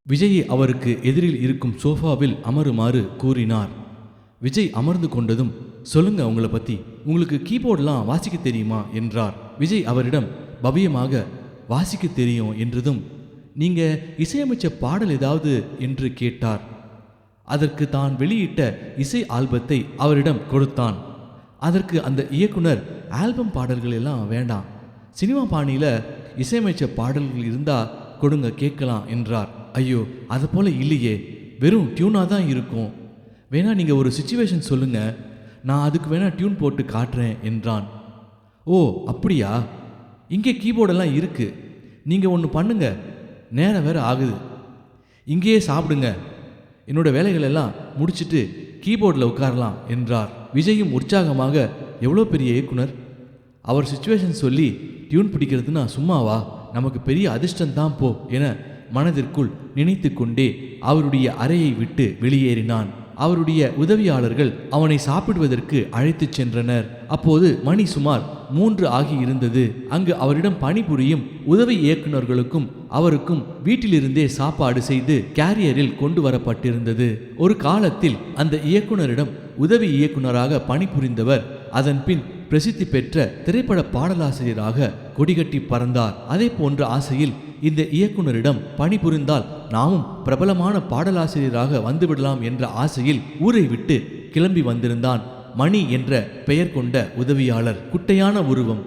விஜயை அவருக்கு எதிரில் இருக்கும் சோஃபாவில் அமருமாறு கூறினார். விஜய் அமர்ந்து கொண்டதும், சொல்லுங்க உங்களை பத்தி, உங்களுக்கு கீபோர்டெலாம் வாசிக்க தெரியுமா என்றார். விஜய் அவரிடம் பவ்யமாக வாசிக்க தெரியும் என்றதும், நீங்க இசையமைச்ச பாடல் ஏதாவது என்று கேட்டார். அதற்கு தான் வெளியிட்ட இசை ஆல்பத்தை அவரிடம் கொடுத்தான். அதற்கு அந்த இயக்குனர், ஆல்பம் பாடல்கள் எல்லாம் வேண்டாம், சினிமா பாணியில் இசையமைச்ச பாடல்கள் இருந்தால் கொடுங்க கேட்கலாம் என்றார். ஐயோ, அதை போல இல்லையே, வெறும் டியூனாக தான் இருக்கும், வேணா நீங்கள் ஒரு சுச்சுவேஷன் சொல்லுங்க, நான் அதுக்கு வேணா டியூன் போட்டு காட்டுறேன் என்றான். ஓ அப்படியா, இங்கே கீபோர்டெல்லாம் இருக்கு, நீங்கள் ஒன்று பண்ணுங்க, நேரம் வேற ஆகுது, இங்கேயே சாப்பிடுங்க, என்னோட வேலைகள் எல்லாம் முடிச்சுட்டு கீபோர்டில் உட்காரலாம் என்றார். விஜயும் உற்சாகமாக, எவ்வளோ பெரிய இயக்குனர், அவர் சுச்சுவேஷன் சொல்லி டியூன் பிடிக்கிறதுனா சும்மாவா, நமக்கு பெரிய அதிர்ஷ்டம்தான் போ என மனதிற்குள் நினைத்து கொண்டே அவருடைய அறையை விட்டு வெளியேறினான். அவருடைய உதவியாளர்கள் அவனை சாப்பிடுவதற்கு அழைத்துச் சென்றனர். அப்போது மணி சுமார் 3 ஆகி இருந்தது. அங்கு அவரிடம் பணிபுரியும் உதவி இயக்குநர்களுக்கும் அவருக்கும் வீட்டிலிருந்தே சாப்பாடு செய்து கேரியரில் கொண்டு வரப்பட்டிருந்தது. ஒரு காலத்தில் அந்த இயக்குனரிடம் உதவி இயக்குனராக பணிபுரிந்தவர் அதன் பின் பிரசித்தி பெற்ற திரைப்பட பாடலாசிரியராக கொடிகட்டி பறந்தார். அதே போன்ற ஆசையில் இந்த இயக்குனரிடம் பணிபுரிந்தால் நாமும் பிரபலமான பாடலாசிரியராக வந்துவிடலாம் என்ற ஆசையில் ஊரை விட்டு கிளம்பி வந்திருந்தான் மணி என்ற பெயர் கொண்ட உதவியாளர். குட்டையான உருவம்,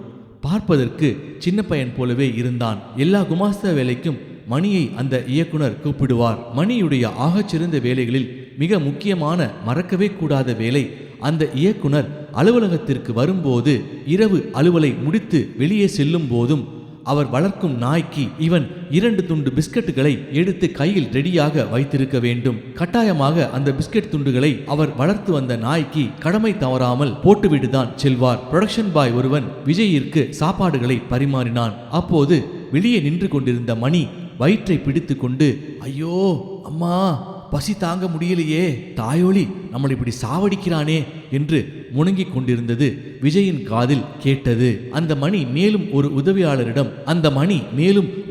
பார்ப்பதற்கு சின்ன பையன் போலவே இருந்தான். எல்லா குமாஸ்தா வேலைக்கும் மணியை அந்த இயக்குனர் கூப்பிடுவார். மணியுடைய ஆகச்சிறந்த வேலைகளில் மிக முக்கியமான, மறக்கவே கூடாத வேலை, அந்த இயக்குனர் அலுவலகத்திற்கு வரும்போது, இரவு அலுவலை முடித்து வெளியே செல்லும் போதும் அவர் வளர்க்கும் நாய்க்கு இவன் 2 துண்டு பிஸ்கட்டுகளை எடுத்து கையில் ரெடியாக வைத்திருக்க வேண்டும். கட்டாயமாக அந்த பிஸ்கட் துண்டுகளை அவர் வளர்த்து வந்த நாய்க்கு கடமை தவறாமல் போட்டுவிட்டுதான் செல்வார். புரொடக்ஷன் பாய் ஒருவன் விஜயிற்கு சாப்பாடுகளை பரிமாறினான். அப்போது வெளியே நின்று கொண்டிருந்த மணி வயிற்றை பிடித்து கொண்டு, ஐயோ அம்மா, பசி தாங்க முடியலையே, தாயோலி நம்மளை இப்படி சாவடிக்கிறானே என்று முணங்கிக் கொண்டிருந்தது விஜயின் காதில் கேட்டது. அந்த மணி மேலும்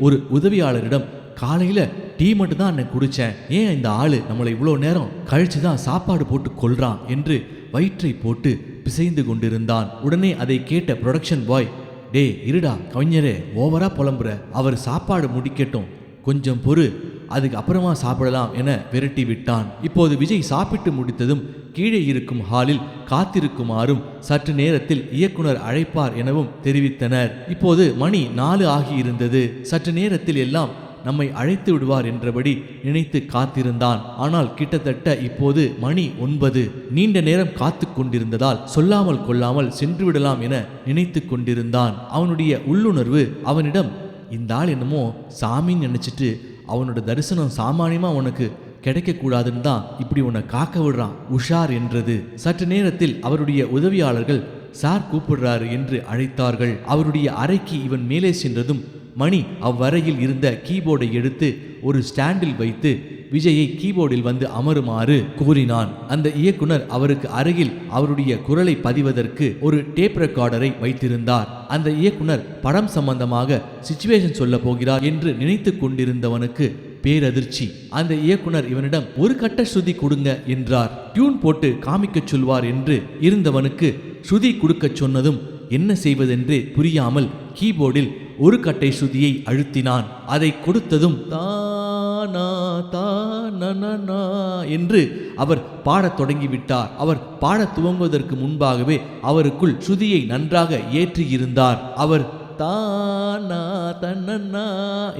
ஒரு உதவியாளரிடம் காலையில டீ மட்டும் தான் நான் குடிச்சேன், ஏன் இந்த ஆளு நம்மளை இவ்வளோ நேரம் கழிச்சுதான் சாப்பாடு போட்டு கொள்றான் என்று வயிற்றை போட்டு பிசைந்து கொண்டிருந்தான். உடனே அதை கேட்ட புரொடக்ஷன் பாய், டே இருடா கவிஞரே, ஓவரா புலம்புற, அவர் சாப்பாடு முடிக்கட்டும், கொஞ்சம் பொறு, அதுக்கு அப்புறமா சாப்பிடலாம் என விரட்டி விட்டான். இப்போது விஜய் சாப்பிட்டு முடித்ததும் கீழே இருக்கும் ஹாலில் காத்திருக்குமாறும் சற்று நேரத்தில் இயக்குனர் அழைப்பார் எனவும் தெரிவித்தனர். இப்போது மணி 4 ஆகி இருந்தது. சற்று நேரத்தில் எல்லாம் நம்மை அழைத்து விடுவார் என்றபடி நினைத்து காத்திருந்தான். ஆனால் கிட்டத்தட்ட இப்போது மணி 9. நீண்ட நேரம் காத்து கொண்டிருந்ததால் சொல்லாமல் கொள்ளாமல் சென்று விடலாம் என நினைத்து கொண்டிருந்தான். அவனுடைய உள்ளுணர்வு அவனிடம், இந்த ஆள் என்னமோ சாமின்னு நினைச்சிட்டு அவனோட தரிசனம் சாமானியமா உனக்கு கிடைக்கக்கூடாதுன்னு தான் இப்படி உன்னை காக்க விடுறான், உஷார் என்றது. சற்று நேரத்தில் அவருடைய உதவியாளர்கள் சார் கூப்பிடுறாரு என்று அழைத்தார்கள். அவருடைய அறைக்கு இவன் மேலே சென்றதும் மணி அவ்வறையில் இருந்த கீபோர்டை எடுத்து ஒரு ஸ்டாண்டில் வைத்து விஜயை கீபோர்டில் வந்து அமருமாறு கூறினான். அந்த இயக்குனர் அவருக்கு அருகில் அவருடைய குரலை பதிவதற்கு ஒரு டேப் ரெக்கார்டரை வைத்திருந்தார். அந்த இயக்குனர் படம் சம்பந்தமாக சிச்சுவேஷன் சொல்ல போகிறார் என்று நினைத்து கொண்டிருந்தவனுக்கு பேரதிர்ச்சி. அந்த இயக்குனர் இவனிடம் ஒரு கட்ட ஸ்ருதி கொடுங்க என்றார். டியூன் போட்டு காமிக்க சொல்வார் என்று இருந்தவனுக்கு ஸ்ருதி கொடுக்க சொன்னதும் என்ன செய்வதென்றே புரியாமல் கீபோர்டில் ஒரு கட்டை ஸ்ருதியை அழுத்தினான். அதை கொடுத்ததும் தானா தானா என்று அவர் பாடத் தொடங்கிவிட்டார். அவர் பாடத் துவங்குவதற்கு முன்பாகவே அவருக்குள் ஸ்ருதியை நன்றாக ஏற்றியிருந்தார். அவர் தானா தன்னா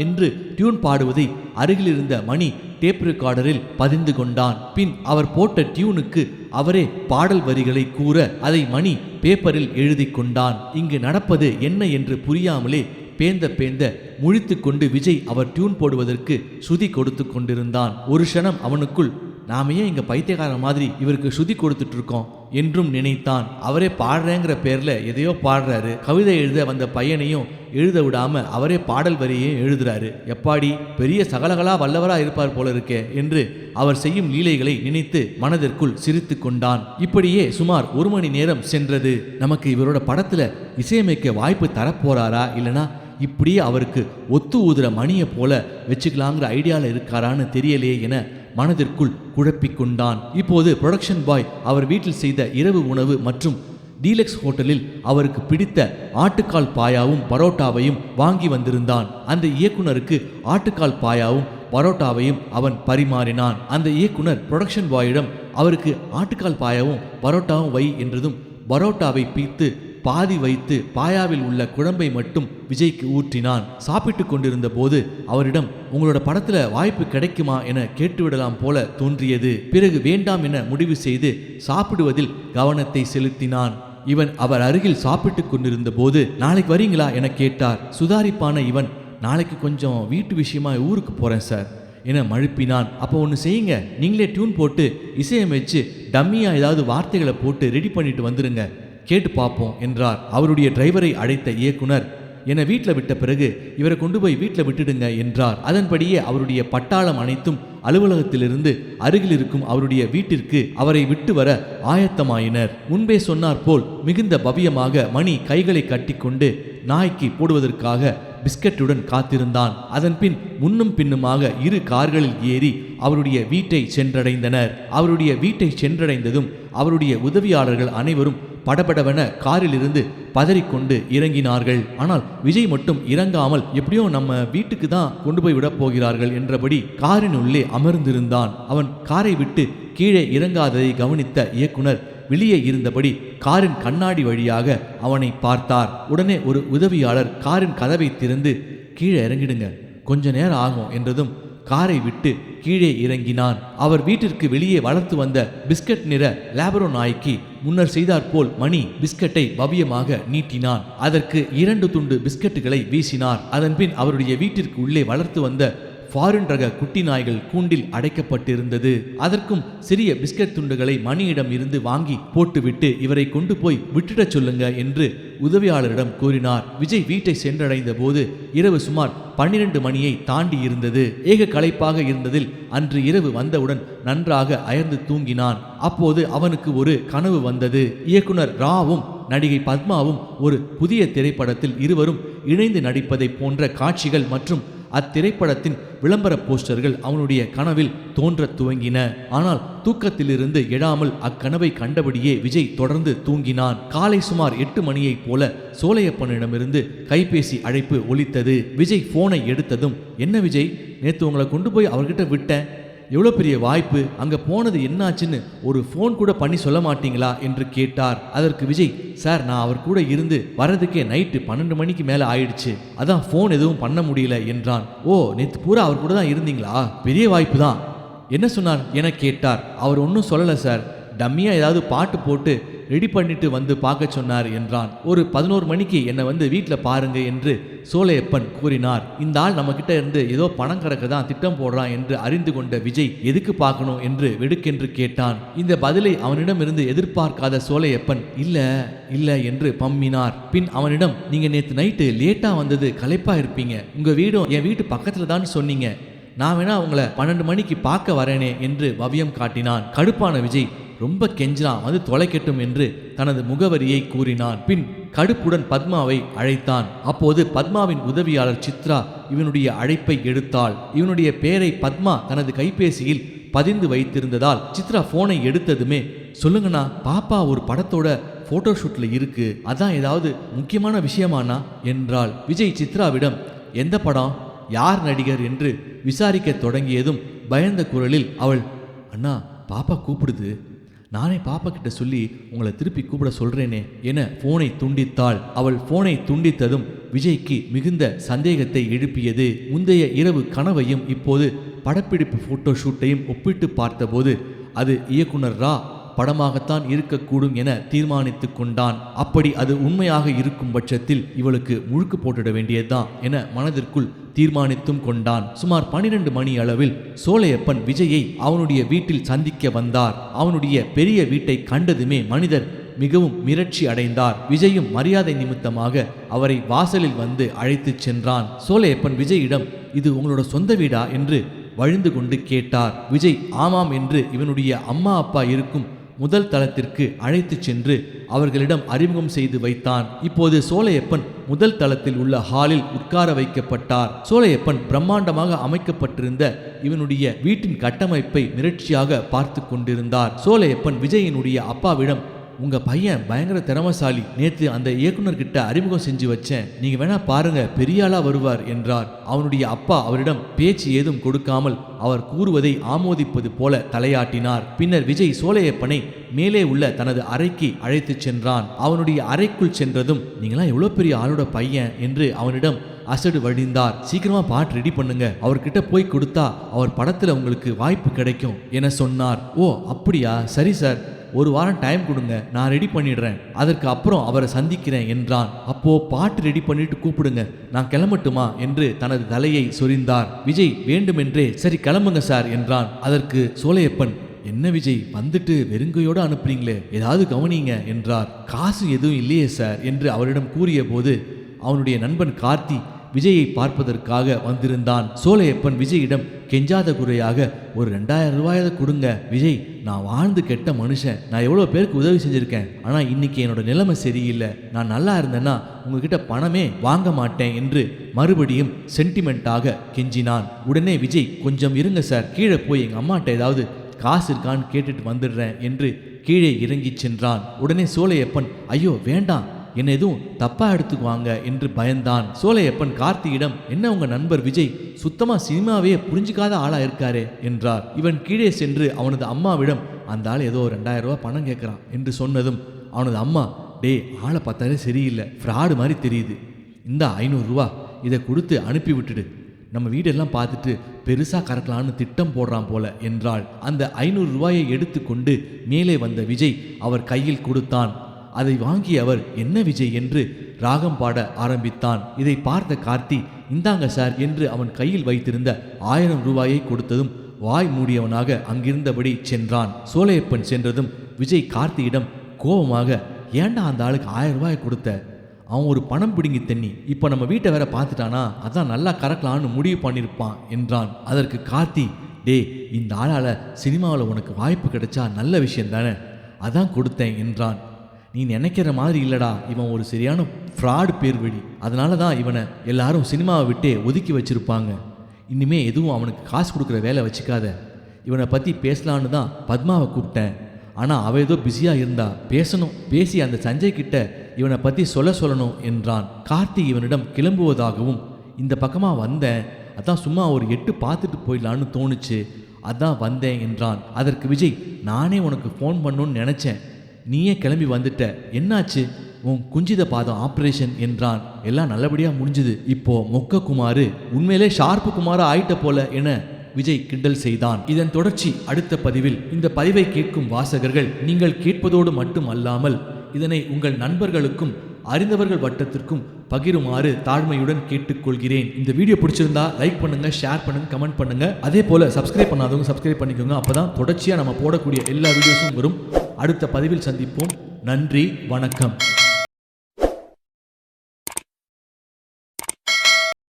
என்று டியூன் பாடுவதை அருகில் இருந்த மணி டேப் ரெக்கார்டரில் பதிந்து கொண்டான். பின் அவர் போட்ட டியூனுக்கு அவரே பாடல் வரிகளை கூற அதை மணி பேப்பரில் எழுதி கொண்டான். இங்கு நடப்பது என்ன என்று புரியாமலே பேந்த முழித்து கொண்டு விஜய் அவர் டியூன் போடுவதற்கு ஸ்ருதி கொடுத்து கொண்டிருந்தான். ஒரு க்ஷணம் அவனுக்குள், நாம ஏன் இங்க பைத்தியக்கார மாதிரி இவருக்கு ஸ்ருதி கொடுத்துட்டு இருக்கோம் என்றும் நினைத்தான். அவரே பாடுறேங்கிற பேர்ல எதையோ பாடுறாரு. கவிதை எழுத வந்த பையனையும் எழுத விடாம அவரே பாடல் வரியையும் எழுதுறாரு. எப்பாடி பெரிய சகலகலா வல்லவரா இருப்பார் போல இருக்கே என்று அவர் செய்யும் லீலைகளை நினைத்து மனதிற்குள் சிரித்து கொண்டான். இப்படியே சுமார் 1 மணி நேரம் சென்றது. நமக்கு இவரோட படத்துல இசையமைக்க வாய்ப்பு தரப்போறாரா, இல்லனா இப்படியே அவருக்கு ஒத்து ஊதுற மணியை போல வச்சுக்கலாங்கிற ஐடியாவில் இருக்காரான்னு தெரியலையே என மனதிற்குள் குழப்பிக்கொண்டான். இப்போது புரொடக்ஷன் பாய் அவர் வீட்டில் செய்த இரவு உணவு மற்றும் டீலக்ஸ் ஹோட்டலில் அவருக்கு பிடித்த ஆட்டுக்கால் பாயாவும் பரோட்டாவையும் வாங்கி வந்திருந்தான். அந்த இயக்குனருக்கு ஆட்டுக்கால் பாயாவும் பரோட்டாவையும் அவன் பரிமாறினான். அந்த இயக்குனர் புரொடக்ஷன் பாயிடம் அவருக்கு ஆட்டுக்கால் பாயாவும் பரோட்டாவும் வை என்றதும் பரோட்டாவை பீத்து பாதி வைத்து பாயாவில் உள்ள குழம்பை மட்டும் விஜய்க்கு ஊற்றினான். சாப்பிட்டு கொண்டிருந்த போது அவரிடம் உங்களோட படத்துல வாய்ப்பு கிடைக்குமா என கேட்டுவிடலாம் போல தோன்றியது. பிறகு வேண்டாம் என முடிவு செய்து சாப்பிடுவதில் கவனத்தை செலுத்தினான். இவன் அவர் அருகில் சாப்பிட்டு கொண்டிருந்த போது நாளைக்கு வரீங்களா என கேட்டார். சுதாரிப்பான இவன் நாளைக்கு கொஞ்சம் வீட்டு விஷயமா ஊருக்கு போறேன் சார் என மழுப்பினான். அப்போ ஒன்று செய்யுங்க, நீங்களே டியூன் போட்டு இசையமைச்சு டம்மியா ஏதாவது வார்த்தைகளை போட்டு ரெடி பண்ணிட்டு வந்துருங்க, கேட்டு பார்ப்போம் என்றார். அவருடைய டிரைவரை அழைத்த இயக்குனர் என்னை வீட்டில் விட்ட பிறகு இவரை கொண்டு போய் வீட்டில் விட்டுடுங்க என்றார். அதன்படியே அவருடைய பட்டாளம் அனைத்தும் அலுவலகத்திலிருந்து அருகில் இருக்கும் அவருடைய வீட்டிற்கு அவரை விட்டு வர ஆயத்தமாயினர். முன்பே சொன்னார் போல் மிகுந்த பவ்யமாக மணி கைகளை கட்டிக்கொண்டு நாய்க்கு போடுவதற்காக பிஸ்கட்டுடன் காத்திருந்தான். அதன் பின் முன்னும் பின்னுமாக இரு கார்களில் ஏறி அவருடைய வீட்டை சென்றடைந்தனர். அவருடைய வீட்டை சென்றடைந்ததும் அவருடைய உதவியாளர்கள் அனைவரும் படபடவென காரிலிருந்து பதறிக்கொண்டு இறங்கினார்கள். ஆனால் விஜய் மட்டும் இறங்காமல் எப்படியோ நம்ம வீட்டுக்கு தான் கொண்டு போய் விட போகிறார்கள் என்றபடி காரின் உள்ளே அமர்ந்திருந்தான். அவன் காரை விட்டு கீழே இறங்காததை கவனித்த இயக்குனர் வெளியே இருந்தபடி காரின் கண்ணாடி வழியாக அவனை பார்த்தார். உடனே ஒரு உதவியாளர் காரின் கதவை திறந்து கீழே இறங்கிடுங்க, கொஞ்ச நேரம் ஆகும் என்றதும் காரை விட்டு கீழே இறங்கினான். அவர் வீட்டிற்கு வெளியே வளர்த்து வந்த பிஸ்கட் நிற லேபரோ நாய்க்கு முன்னர் செய்தாற்போல் மணி பிஸ்கட்டை பவ்யமாக நீட்டினான். அதற்கு 2 துண்டு பிஸ்கட்டுகளை வீசினார். அதன்பின் அவருடைய வீட்டிற்கு உள்ளே வளர்த்து வந்த ஃபாரின் ரக குட்டி நாய்கள் கூண்டில் அடைக்கப்பட்டிருந்தது. அதற்கும் சிறிய பிஸ்கட் துண்டுகளை மணியிடம் இருந்து வாங்கி போட்டுவிட்டு இவரை கொண்டு போய் விட்டுடச் சொல்லுங்க என்று உதவியாளரிடம் கூறினார். விஜய் வீட்டை சென்றடைந்த போது இரவு சுமார் 12 மணியை தாண்டி இருந்தது. ஏக களைப்பாக இருந்ததில் அன்று இரவு வந்தவுடன் நன்றாக அயர்ந்து தூங்கினான். அப்போது அவனுக்கு ஒரு கனவு வந்தது. இயக்குனர் ராவும் நடிகை பத்மாவும் ஒரு புதிய திரைப்படத்தில் இருவரும் இணைந்து நடிப்பதை போன்ற காட்சிகள் மற்றும் அத்திரைப்படத்தின் விளம்பர போஸ்டர்கள் அவனுடைய கனவில் தோன்ற துவங்கின. ஆனால் தூக்கத்திலிருந்து எழாமல் அக்கனவை கண்டபடியே விஜய் தொடர்ந்து தூங்கினான். காலை சுமார் 8 மணியைப் போல சோலையப்பனிடமிருந்து கைபேசி அழைப்பு ஒலித்தது. விஜய் போனை எடுத்ததும் என்ன விஜய், நேற்று உங்களை கொண்டு போய் அவர்கிட்ட விட்டேன், எவ்வளோ பெரிய வாய்ப்பு, அங்கே போனது என்னாச்சுன்னு ஒரு ஃபோன் கூட பண்ணி சொல்ல மாட்டீங்களா என்று கேட்டார். அதற்கு விஜய் சார் நான் அவர் கூட இருந்து வரதுக்கே நைட்டு 12 மணிக்கு மேலே ஆயிடுச்சு, அதான் ஃபோன் எதுவும் பண்ண முடியல என்றான். ஓ நேற்று பூரா அவர் கூட தான் இருந்தீங்களா, பெரிய வாய்ப்பு தான். என்ன சொன்னார் என கேட்டார். அவர் ஒன்றும் சொல்லலை சார், டம்மியாக ஏதாவது பாட்டு போட்டு ரெடி பண்ணிட்டு வந்து பார்க்க சொன்னார் என்றான். ஒரு 11 மணிக்கு என்னை வந்து வீட்டில் பாருங்க என்று சோலையப்பன் கூறினார். இந்த ஆள் நம்ம கிட்ட இருந்து ஏதோ பணம் கறக்க தான் திட்டம் போடுறான் என்று அறிந்து கொண்ட விஜய் எதுக்கு பார்க்கணும் என்று வெடுக்கென்று கேட்டான். இந்த பதிலை அவனிடமிருந்து எதிர்பார்க்காத சோலையப்பன் இல்ல என்று பம்மினார். பின் அவனிடம் நீங்க நேற்று நைட்டு லேட்டா வந்தது களைப்பா இருப்பீங்க, உங்க வீடும் என் வீட்டு பக்கத்துல தான் சொன்னீங்க, நான் வேணா உங்களை 12 மணிக்கு பார்க்க வரேனே என்று பவ்யம் காட்டினான். கடுப்பான விஜய் ரொம்ப கெஞ்சினான், வந்து தொலைக்கட்டும் என்று தனது முகவரியை கூறினான். பின் கடுப்புடன் பத்மாவை அழைத்தான். அப்போது பத்மாவின் உதவியாளர் சித்ரா இவனுடைய அழைப்பை எடுத்தாள். இவனுடைய பெயரை பத்மா தனது கைபேசியில் பதிந்து வைத்திருந்ததால் சித்ரா போனை எடுத்ததுமே சொல்லுங்கண்ணா, பாப்பா ஒரு படத்தோட போட்டோஷூட்ல இருக்கு, அதான் ஏதாவது முக்கியமான விஷயமானா என்றாள். விஜய் சித்ராவிடம் எந்த படம், யார் நடிகர் என்று விசாரிக்க தொடங்கியதும் பயந்த குரலில் அவள் அண்ணா பாப்பா கூப்பிடுது, நானே பாப்பா கிட்ட சொல்லி உங்களை திருப்பி கூப்பிட சொல்றேனே என போனை துண்டித்தாள். அவள் போனை துண்டித்ததும் விஜய்க்கு மிகுந்த சந்தேகத்தை எழுப்பியது. முந்தைய இரவு கனவையும் இப்போது படப்பிடிப்பு போட்டோ ஷூட்டையும் ஒப்பிட்டு பார்த்தபோது அது இயக்குனர் ரா படமாகத்தான் இருக்கக்கூடும் என தீர்மானித்து கொண்டான். அப்படி அது உண்மையாக இருக்கும் பட்சத்தில் இவளுக்கு முழுக்கு போட்டுட வேண்டியதுதான் என மனதிற்குள் தீர்மானித்தும் கொண்டான். சுமார் 12 மணி அளவில் சோலையப்பன் விஜயை அவனுடைய வீட்டில் சந்திக்க வந்தார். அவனுடைய பெரிய வீட்டை கண்டதுமே மனிதர் மிகவும் மிரட்சி அடைந்தார். விஜயும் மரியாதை நிமித்தமாக அவரை வாசலில் வந்து அழைத்துச் சென்றான். சோலையப்பன் விஜயிடம் இது உங்களோட சொந்த வீடா என்று வழிந்து கொண்டு கேட்டார். விஜய் ஆமாம் என்று இவனுடைய அம்மா அப்பா இருக்கும் முதல் தளத்திற்கு அழைத்து சென்று அவர்களிடம் அறிமுகம் செய்து வைத்தான். இப்போது சோலையப்பன் முதல் தளத்தில் உள்ள ஹாலில் உட்கார வைக்கப்பட்டார். சோலையப்பன் பிரம்மாண்டமாக அமைக்கப்பட்டிருந்த இவனுடைய வீட்டின் கட்டமைப்பை மிரட்சியாக பார்த்து கொண்டிருந்தார். சோலையப்பன் விஜயனுடைய அப்பாவிடம், உங்க பையன் பயங்கர திறமசாலி, நேற்று அந்த இயக்குனர்கிட்ட அறிமுகம் செஞ்சு வச்சேன், நீங்க வேணா பாருங்க, பெரிய ஆளா வருவார் என்றார். அவனுடைய அப்பா அவரிடம் பேச்சு ஏதும் கொடுக்காமல் அவர் கூறுவதை ஆமோதிப்பது போல தலையாட்டினார். பின்னர் விஜய் சோலையப்பனை மேலே உள்ள தனது அறைக்கு அழைத்துச் சென்றான். அவனுடைய அறைக்குள் சென்றதும், நீங்களாம் எவ்வளவு பெரிய ஆளோட பையன் என்று அவனிடம் அசடு வடிந்தார். சீக்கிரமா பாட்டு ரெடி பண்ணுங்க, அவர்கிட்ட போய் கொடுத்தா அவர் படத்துல உங்களுக்கு வாய்ப்பு கிடைக்கும் என சொன்னார். ஓ அப்படியா, சரி சார், ஒரு வாரம் டைம் கொடுங்க, நான் ரெடி பண்ணிடுறேன், அதற்கு அப்புறம் அவரை சந்திக்கிறேன் என்றான். அப்போ பாட்டு ரெடி பண்ணிட்டு கூப்பிடுங்க, நான் கிளம்பட்டுமா என்று தனது தலையை சொரிந்தார். விஜய் வேண்டுமென்றே சரி கிளம்புங்க சார் என்றான். அதற்கு சோலையப்பன், என்ன விஜய் வந்துட்டு வெறுங்கையோடு அனுப்புறீங்களே, ஏதாவது கவனிங்க என்றார். காசு எதுவும் இல்லையே சார் என்று அவரிடம் கூறிய போது அவனுடைய நண்பன் கார்த்தி விஜயை பார்ப்பதற்காக வந்திருந்தான். சோலையப்பன் விஜயிடம் கெஞ்சாத குறையாக, ஒரு 2000 ரூபாயை கொடுங்க விஜய், நான் வாழ்ந்து கெட்ட மனுஷன், நான் எவ்வளோ பேருக்கு உதவி செஞ்சுருக்கேன், ஆனால் இன்னைக்கு என்னோட நிலைமை சரியில்லை, நான் நல்லா இருந்தேன்னா உங்ககிட்ட பணமே வாங்க மாட்டேன் என்று மறுபடியும் சென்டிமெண்ட்டாக கெஞ்சினான். உடனே விஜய், கொஞ்சம் இருங்க சார், கீழே போய் எங்கள் அம்மாட்ட ஏதாவது காசு இருக்கான்னு கேட்டுட்டு வந்துடுறேன் என்று கீழே இறங்கி சென்றான். உடனே சோலையப்பன், ஐயோ வேண்டாம், என்ன எதுவும் தப்பா எடுத்துக்குவாங்க என்று பயந்தான். சோலையப்பன் கார்த்தியிடம், என்ன உங்க நண்பர் விஜய் சுத்தமா சினிமாவே புரிஞ்சிக்காத ஆளா இருக்காரே என்றார். இவன் கீழே சென்று அவனது அம்மாவிடம், அந்த ஆள் ஏதோ 2000 ரூபாய் பணம் கேட்குறான் என்று சொன்னதும் அவனது அம்மா, டே ஆளை பார்த்தாலே சரியில்லை, ஃப்ராடு மாதிரி தெரியுது, இந்த 500 ரூபா இதை கொடுத்து அனுப்பி விட்டுடு, நம்ம வீடெல்லாம் பார்த்துட்டு பெருசாக கறக்கலான்னு திட்டம் போடுறான் போல என்றாள். அந்த 500 ரூபாயை எடுத்துக்கொண்டு மேலே வந்த விஜய் அவர் கையில் கொடுத்தான். அதை வாங்கி அவர், என்ன விஜய் என்று ராகம் பாட ஆரம்பித்தான். இதை பார்த்த கார்த்தி, இந்தாங்க சார் என்று அவன் கையில் வைத்திருந்த 1000 ரூபாயை கொடுத்ததும் வாய் மூடியவனாக அங்கிருந்தபடி சென்றான். சோலையப்பன் சென்றதும் விஜய் கார்த்தியிடம் கோபமாக, ஏண்டா அந்த ஆளுக்கு 1000 ரூபாய் கொடுத்த, அவன் ஒரு பணம் பிடுங்கி தண்ணி, இப்போ நம்ம வீட்டை வேற பார்த்துட்டானா, அதான் நல்லா கறக்கலான்னு முடிவு பண்ணியிருப்பான் என்றான். அதற்கு கார்த்தி, டே இந்த ஆளால் சினிமாவில் உனக்கு வாய்ப்பு கிடைச்சா நல்ல விஷயம் தானே, அதான் கொடுத்தேன் என்றான். நீ நினைக்கிற மாதிரி இல்லடா, இவன் ஒரு சரியான ஃப்ராடு பேர் வழி, அதனால தான் இவனை எல்லாரும் சினிமாவை விட்டே ஒதுக்கி வச்சிருப்பாங்க, இனிமே எதுவும் அவனுக்கு காசு கொடுக்குற வேலை வச்சுக்காத, இவனை பற்றி பேசலான்னு தான் பத்மாவை கூப்பிட்டேன், ஆனால் அவள் ஏதோ பிஸியாக இருந்தா, பேசணும், பேசி அந்த சஞ்சய் கிட்ட இவனை பற்றி சொல்லணும் என்றான். கார்த்தி இவனிடம் கிளம்புவதாகவும், இந்த பக்கமாக வந்தேன், அதான் சும்மா ஒரு 8 பார்த்துட்டு போயிடலான்னு தோணுச்சு, அதான் வந்தேன் என்றான். அதற்கு விஜய், நானே உனக்கு ஃபோன் பண்ணணும்னு நினச்சேன், நீயே கிளம்பி வந்துட்ட, என்னாச்சு, உன் குஞ்சித பாதம் ஆப்ரேஷன் என்றான். எல்லாம் நல்லபடியாக முடிஞ்சுது, இப்போ மொக்க குமாரு உண்மையிலே ஷார்ப்பு குமாரா ஆயிட்ட போல என விஜய் கிண்டல் செய்தான். இதன் தொடர்ச்சி அடுத்த பதிவில். இந்த பதிவை கேட்கும் வாசகர்கள் நீங்கள் கேட்பதோடு மட்டும் அல்லாமல் இதனை உங்கள் நண்பர்களுக்கும் அறிந்தவர்கள் வட்டத்திற்கும் பகிருமாறு தாழ்மையுடன் கேட்டுக்கொள்கிறேன். இந்த வீடியோ பிடிச்சிருந்தா லைக் பண்ணுங்க, ஷேர் பண்ணுங்க, கமெண்ட் பண்ணுங்க. அதே போல சப்ஸ்கிரைப் பண்ணாதவங்க சப்ஸ்கிரைப் பண்ணிக்கோங்க, அப்பதான் தொடர்ச்சியா நம்ம போடக்கூடிய எல்லா வீடியோஸும் வரும். அடுத்த பதிவில் சந்திப்போம். நன்றி, வணக்கம்.